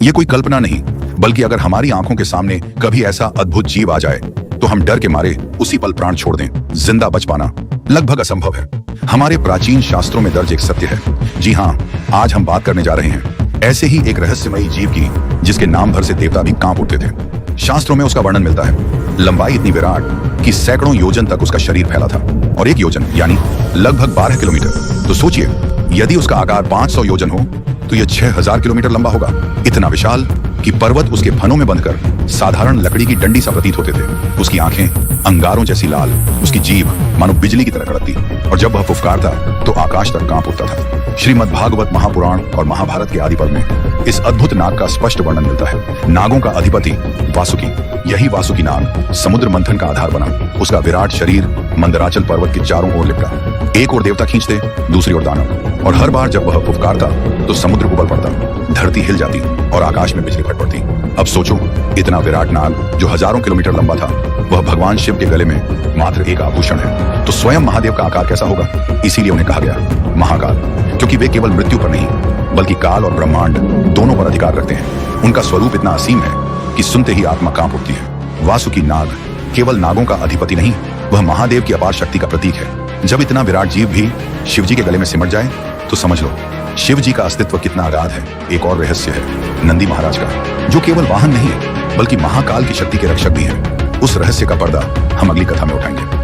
ये कोई कल्पना नहीं, बल्कि अगर हमारी आंखों के सामने कभी ऐसा अद्भुत जीव आ जाए तो हम डर के मारे उसी पल प्राण छोड़ दें। जिंदा बच पाना लगभग असंभव है। हमारे प्राचीन शास्त्रों में दर्ज एक सत्य है। जी हाँ, आज हम बात करने जा रहे हैं ऐसे ही एक रहस्यमयी जीव की, जिसके नाम भर से देवता भी कांप उठते थे। शास्त्रों में उसका वर्णन मिलता है। लंबाई इतनी विराट कि सैकड़ों योजन तक उसका शरीर फैला था, और एक योजन यानी लगभग 12 किलोमीटर। तो सोचिए, यदि उसका आकार 500 योजन हो तो यह 6000 किलोमीटर लंबा होगा। इतना विशाल कि पर्वत उसके फनों में बंधकर साधारण लकड़ी की डंडी सा प्रतीत होते थे। उसकी आंखें अंगारों जैसी लाल, उसकी जीभ मानो बिजली की तरह कड़कती, और जब वह फुफकारता तो आकाश तक कांप उठता था। श्रीमद् भागवत महापुराण और महाभारत के आदि पर्व में इस अद्भुत नाग का स्पष्ट वर्णन मिलता है। नागों का अधिपति वासुकी, यही वासुकी नाग समुद्र मंथन का आधार बना। उसका विराट शरीर मंदराचल पर्वत के चारों ओर लिपटा। एक ओर देवता खींचते, दूसरी ओर दानव, और हर बार जब वह फुफकारता तो समुद्र उबल पड़ता, धरती हिल जाती और आकाश में बिजली फट पड़ती। अब सोचो, इतना विराट नाग जो हजारों किलोमीटर लंबा था, वह भगवान शिव के गले में मात्र एक आभूषण है, तो स्वयं महादेव का आकार कैसा होगा? इसीलिए उन्हें कहा गया महाकाल, क्योंकि वे केवल मृत्यु पर नहीं बल्कि काल और ब्रह्मांड दोनों पर अधिकार रखते हैं। उनका स्वरूप इतना असीम है कि सुनते ही आत्मा कांप उठती है। वासुकी नाग केवल नागों का अधिपति नहीं, वह महादेव की अपार शक्ति का प्रतीक है। जब इतना विराट जीव भी शिव जी के गले में सिमट जाए तो समझ लो शिव जी का अस्तित्व कितना अगाध है। एक और रहस्य है नंदी महाराज का, जो केवल वाहन नहीं है बल्कि महाकाल की शक्ति के रक्षक भी हैं। उस रहस्य का पर्दा हम अगली कथा में उठाएंगे।